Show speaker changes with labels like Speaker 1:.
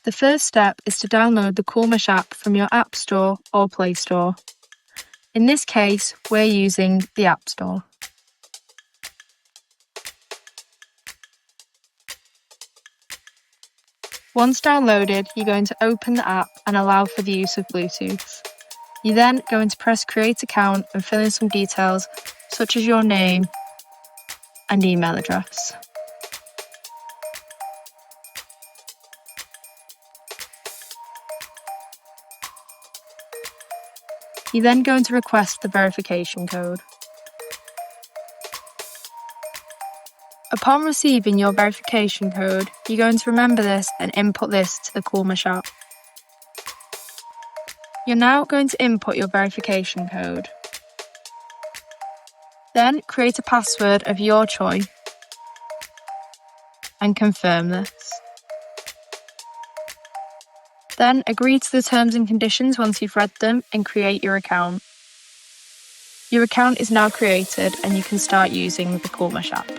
Speaker 1: The first step is to download the Koolmesh app from your App Store or Play Store. In this case, we're using the App Store. Once downloaded, you're going to open the app and allow for the use of Bluetooth. You're then going to press Create Account and fill in some details such as your name and email address. You're then going to request the verification code. Upon receiving your verification code, you're going to remember this and input this to the Koolmesh app. You're now going to input your verification code. Then create a password of your choice and confirm this. Then agree to the terms and conditions once you've read them and create your account. Your account is now created and you can start using the Koolmesh app.